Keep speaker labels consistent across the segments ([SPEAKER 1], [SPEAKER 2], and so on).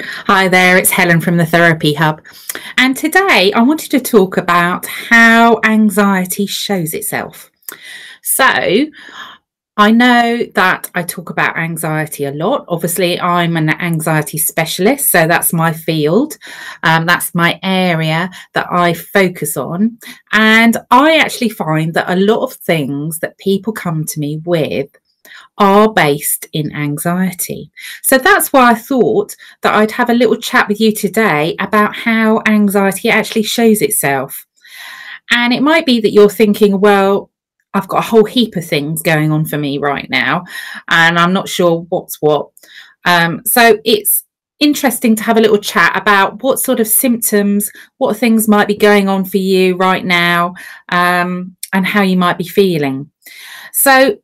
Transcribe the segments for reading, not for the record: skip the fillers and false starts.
[SPEAKER 1] Hi there, it's Helen from the Therapy Hub. And today I wanted to talk about how anxiety shows itself. So, I know that I talk about anxiety a lot. Obviously, I'm an anxiety specialist, so that's my field. That's my area that I focus on. And I actually find that a lot of things that people come to me with are based in anxiety. So that's why I thought that I'd have a little chat with you today about how anxiety actually shows itself. And it might be that you're thinking, well, I've got a whole heap of things going on for me right now, and I'm not sure what's what. So it's interesting to have a little chat about what sort of symptoms, what things might be going on for you right now, and how you might be feeling. So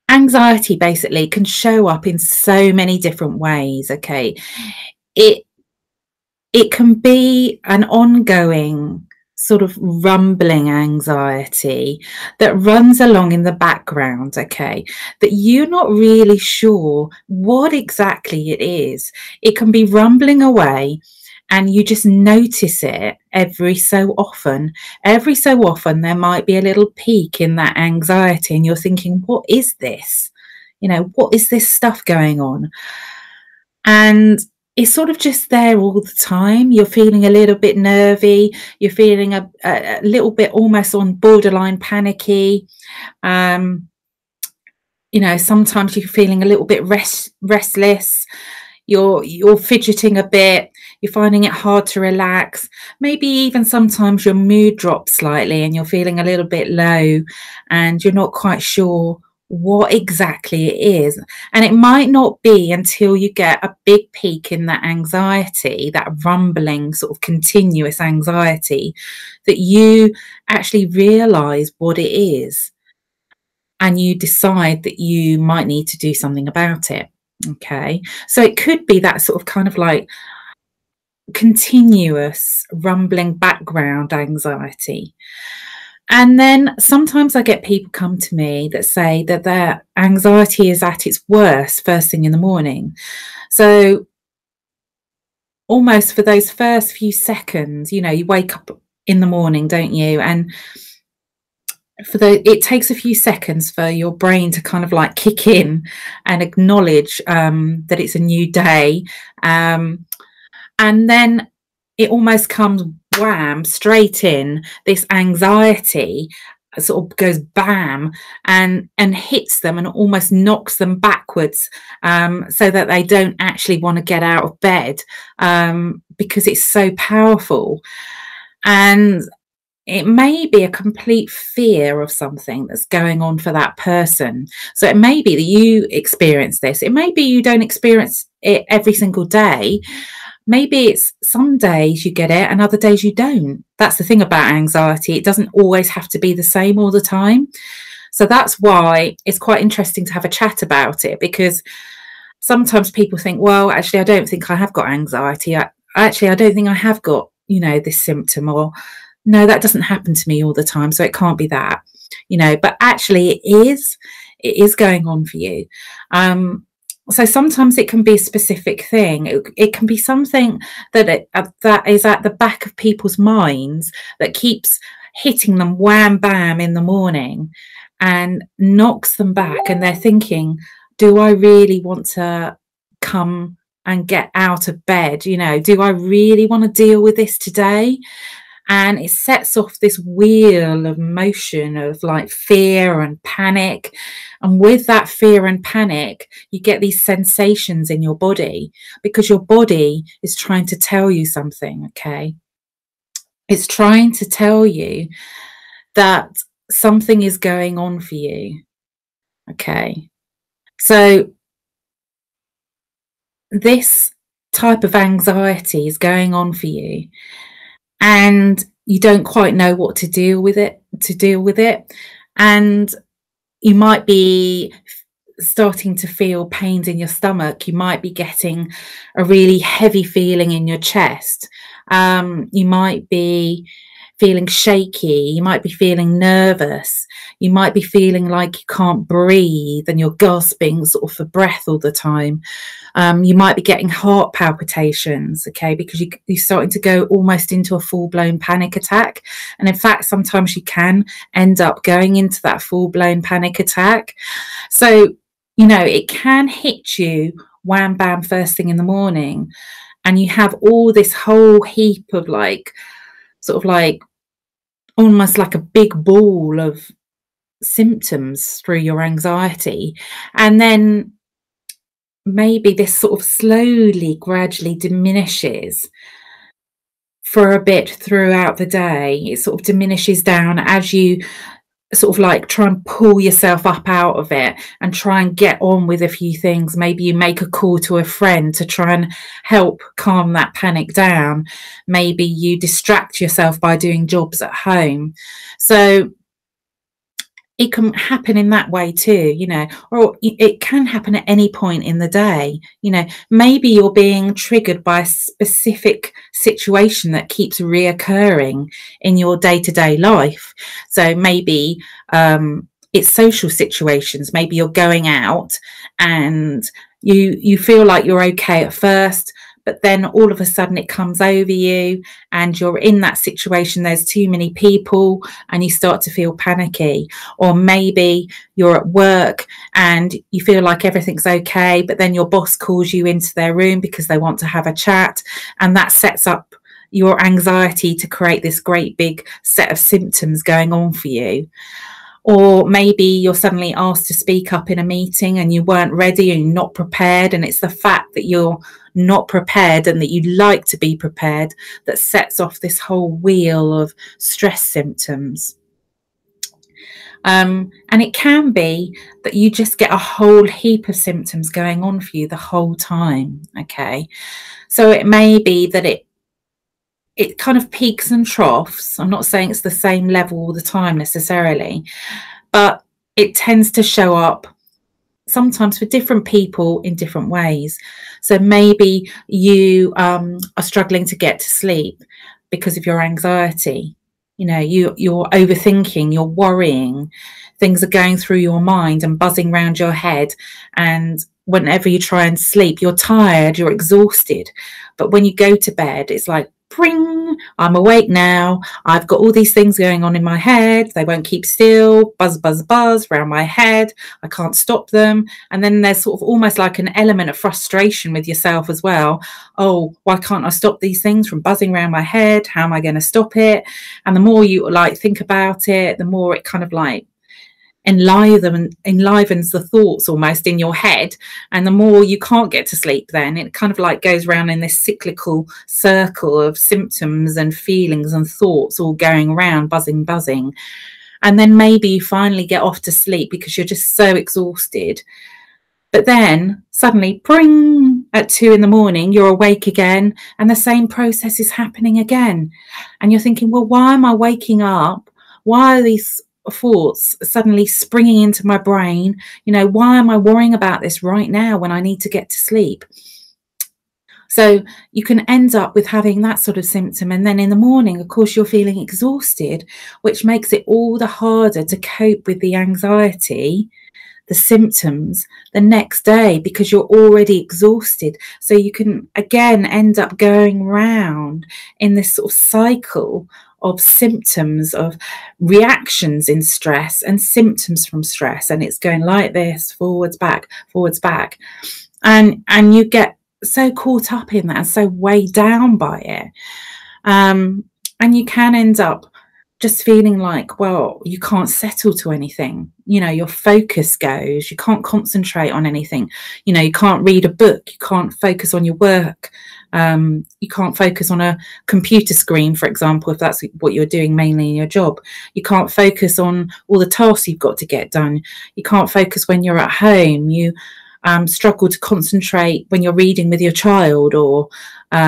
[SPEAKER 1] anxiety basically can show up in so many different ways. Okay, it it can be an ongoing sort of rumbling anxiety that runs along in the background, okay, that you're not really sure what exactly it is. It can be rumbling away and you just notice it every so often. Every so often, there might be a little peak in that anxiety, and you're thinking, what is this? What is this stuff going on? And it's sort of just there all the time. You're feeling a little bit nervy. You're feeling a little bit almost on borderline panicky. Um, Sometimes you're feeling a little bit restless. You're fidgeting a bit. You're finding it hard to relax. Maybe even sometimes your mood drops slightly and you're feeling a little bit low and you're not quite sure what exactly it is. And it might not be until you get a big peak in that anxiety, that rumbling sort of continuous anxiety, that you actually realize what it is and you decide that you might need to do something about it. Okay. So it could be that sort of kind of like continuous rumbling background anxiety. And then sometimes I get people come to me that say that their anxiety is at its worst first thing in the morning. So almost for those first few seconds, you wake up in the morning, don't you? And it takes a few seconds for your brain to kind of like kick in and acknowledge that it's a new day. And then it almost comes wham straight in. This anxiety sort of goes bam and hits them and almost knocks them backwards, so that they don't actually want to get out of bed, because it's so powerful. And it may be a complete fear of something that's going on for that person. So it may be that you experience this. It may be you don't experience it every single day. Maybe it's some days you get it and other days you don't. That's the thing about anxiety. It doesn't always have to be the same all the time. So that's why it's quite interesting to have a chat about it, because sometimes people think, well, actually, I don't think I have got anxiety. I don't think I have got, this symptom, or no, that doesn't happen to me all the time. So it can't be that, but actually it is going on for you. So sometimes it can be a specific thing. It can be something that is at the back of people's minds that keeps hitting them wham bam in the morning and knocks them back. And they're thinking, do I really want to come and get out of bed? Do I really want to deal with this today? And it sets off this wheel of motion of like fear and panic. And with that fear and panic, you get these sensations in your body, because your body is trying to tell you something, okay? It's trying to tell you that something is going on for you, okay? So this type of anxiety is going on for you, and you don't quite know what to deal with it. And you might be starting to feel pains in your stomach. You might be getting a really heavy feeling in your chest. You might be feeling shaky, you might be feeling nervous, you might be feeling like you can't breathe and you're gasping sort of for breath all the time. You might be getting heart palpitations, okay, because you're starting to go almost into a full-blown panic attack. And in fact, sometimes you can end up going into that full-blown panic attack. So, you know, it can hit you wham bam first thing in the morning, and you have all this whole heap of like, sort of like almost like a big ball of symptoms through your anxiety. And then maybe this sort of slowly, gradually diminishes for a bit throughout the day. It sort of diminishes down as you sort of like try and pull yourself up out of it and try and get on with a few things. Maybe you make a call to a friend to try and help calm that panic down. Maybe you distract yourself by doing jobs at home. So it can happen in that way too, you know, or it can happen at any point in the day. You know, maybe you're being triggered by a specific situation that keeps reoccurring in your day-to-day life. So maybe it's social situations. Maybe you're going out and you feel like you're okay at first, but then all of a sudden it comes over you and you're in that situation, there's too many people and you start to feel panicky. Or maybe you're at work and you feel like everything's okay, but then your boss calls you into their room because they want to have a chat, and that sets up your anxiety to create this great big set of symptoms going on for you. Or maybe you're suddenly asked to speak up in a meeting and you weren't ready and you're not prepared, and it's the fact that you're not prepared and that you'd like to be prepared that sets off this whole wheel of stress symptoms. And it can be that you just get a whole heap of symptoms going on for you the whole time, okay? So it may be that it kind of peaks and troughs. I'm not saying it's the same level all the time necessarily, but it tends to show up sometimes for different people in different ways. So maybe you are struggling to get to sleep because of your anxiety. You know, you're overthinking, you're worrying, things are going through your mind and buzzing around your head. And whenever you try and sleep, you're tired, you're exhausted. But when you go to bed, it's like, pring, I'm awake now. I've got all these things going on in my head. They won't keep still. Buzz, buzz, buzz around my head. I can't stop them. And then there's sort of almost like an element of frustration with yourself as well. Oh, why can't I stop these things from buzzing around my head? How am I going to stop it? And the more you like think about it, the more it kind of like enlivens the thoughts almost in your head, and the more you can't get to sleep, then it kind of like goes around in this cyclical circle of symptoms and feelings and thoughts all going around, buzzing, and then maybe you finally get off to sleep because you're just so exhausted. But then suddenly, pring, at 2 a.m, you're awake again, and the same process is happening again, and you're thinking, well, why am I waking up? Why are these thoughts suddenly springing into my brain? You know, why am I worrying about this right now when I need to get to sleep? So you can end up with having that sort of symptom, and then in the morning, of course, you're feeling exhausted, which makes it all the harder to cope with the anxiety, the symptoms the next day, because you're already exhausted. So you can again end up going round in this sort of cycle of symptoms, of reactions in stress and symptoms from stress, and it's going like this, forwards back, and you get so caught up in that and so weighed down by it, and you can end up just feeling like, well, you can't settle to anything. You know, your focus goes, you can't concentrate on anything. You know, you can't read a book, you can't focus on your work. You can't focus on a computer screen, for example, if that's what you're doing mainly in your job. You can't focus on all the tasks you've got to get done. You can't focus when you're at home. You struggle to concentrate when you're reading with your child, or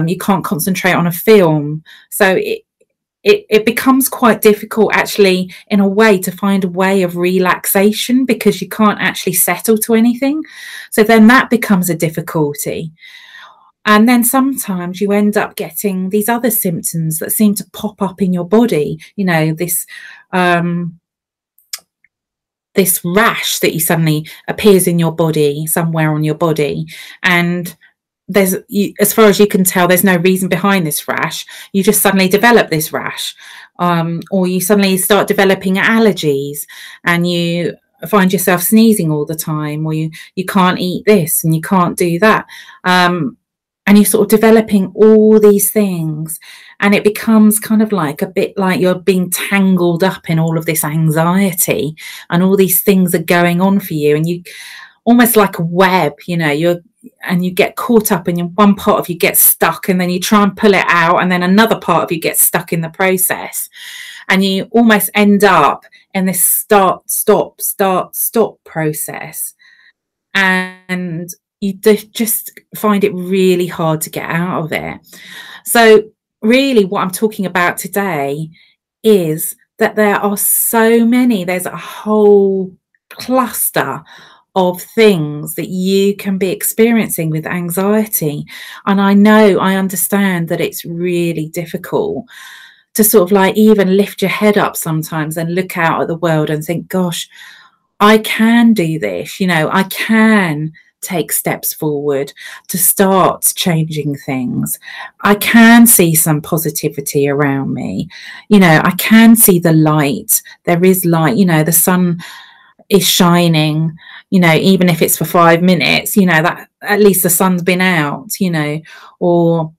[SPEAKER 1] you can't concentrate on a film. So it becomes quite difficult, actually, in a way, to find a way of relaxation, because you can't actually settle to anything. So then that becomes a difficulty. And then sometimes you end up getting these other symptoms that seem to pop up in your body, you know, this rash that you suddenly appears in your body, somewhere on your body. And as far as you can tell, there's no reason behind this rash. You just suddenly develop this rash, or you suddenly start developing allergies, and you find yourself sneezing all the time, or you can't eat this and you can't do that. And you're sort of developing all these things, and it becomes kind of like a bit like you're being tangled up in all of this anxiety, and all these things are going on for you, and you almost like a web, you know, you get caught up, and one part of you gets stuck, and then you try and pull it out, and then another part of you gets stuck in the process, and you almost end up in this start, stop process. And you just find it really hard to get out of it. So really what I'm talking about today is that there's a whole cluster of things that you can be experiencing with anxiety. And I understand that it's really difficult to sort of like even lift your head up sometimes and look out at the world and think, gosh, I can do this, you know, I can take steps forward to start changing things. I can see some positivity around me. You know, I can see the light. There is light, you know, the sun is shining, you know, even if it's for 5 minutes, you know, that at least the sun's been out, you know, or,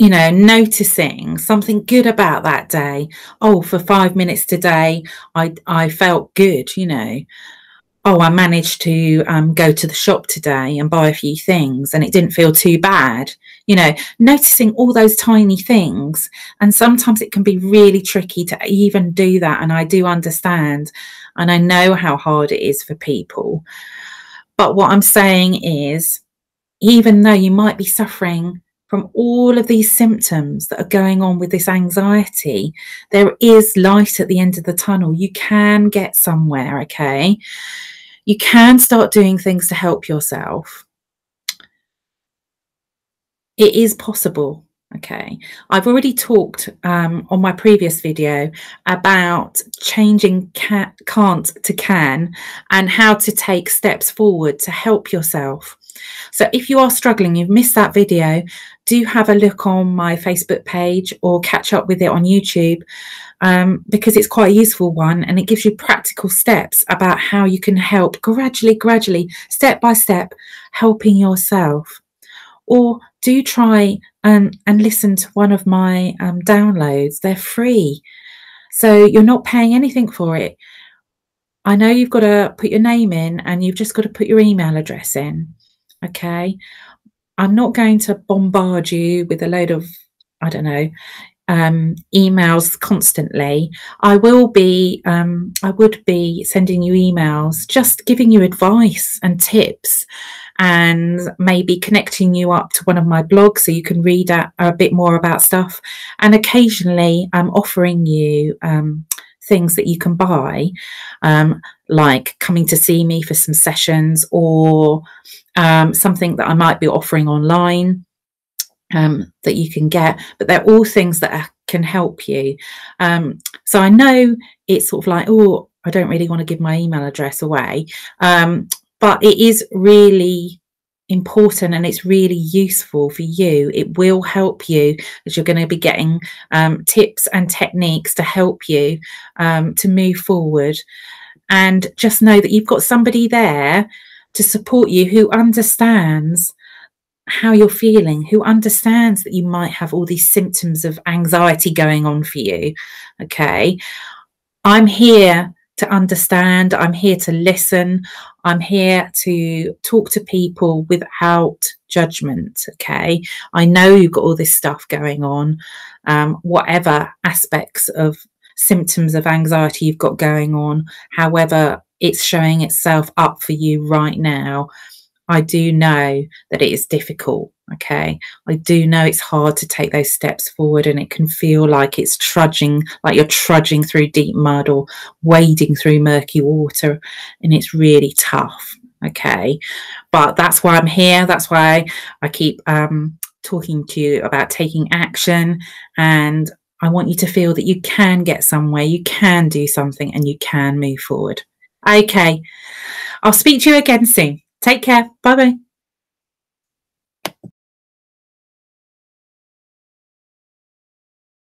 [SPEAKER 1] you know, noticing something good about that day. Oh, for 5 minutes today, I felt good, you know. Oh, I managed to go to the shop today and buy a few things, and it didn't feel too bad. You know, noticing all those tiny things. And sometimes it can be really tricky to even do that. And I do understand, and I know how hard it is for people. But what I'm saying is, even though you might be suffering from all of these symptoms that are going on with this anxiety, there is light at the end of the tunnel. You can get somewhere, okay? You can start doing things to help yourself. It is possible, okay? I've already talked on my previous video about changing can't to can, and how to take steps forward to help yourself. So if you are struggling, you've missed that video, do have a look on my Facebook page or catch up with it on YouTube, because it's quite a useful one, and it gives you practical steps about how you can help gradually, step by step, helping yourself. Or do try and listen to one of my downloads. They're free, so you're not paying anything for it. I know you've got to put your name in, and you've just got to put your email address in. Okay, I'm not going to bombard you with a load of, I don't know, emails constantly. I would be sending you emails, just giving you advice and tips, and maybe connecting you up to one of my blogs so you can read a bit more about stuff. And occasionally I'm offering you things that you can buy, like coming to see me for some sessions, or something that I might be offering online that you can get. But they're all things that can help you. So I know it's sort of like, oh, I don't really want to give my email address away, but it is really important, and it's really useful for you. It will help you, as you're going to be getting tips and techniques to help you to move forward. And just know that you've got somebody there to support you, who understands how you're feeling, who understands that you might have all these symptoms of anxiety going on for you. Okay, I'm here to understand. I'm here to listen. I'm here to talk to people without judgment. Okay, I know you've got all this stuff going on, whatever aspects of symptoms of anxiety you've got going on, however it's showing itself up for you right now. I do know that it is difficult. Okay, I do know it's hard to take those steps forward, and it can feel like it's trudging, like you're trudging through deep mud or wading through murky water, and it's really tough. Okay, but that's why I'm here. That's why I keep talking to you about taking action, and I want you to feel that you can get somewhere, you can do something, and you can move forward. Okay, I'll speak to you again soon. Take care. Bye bye.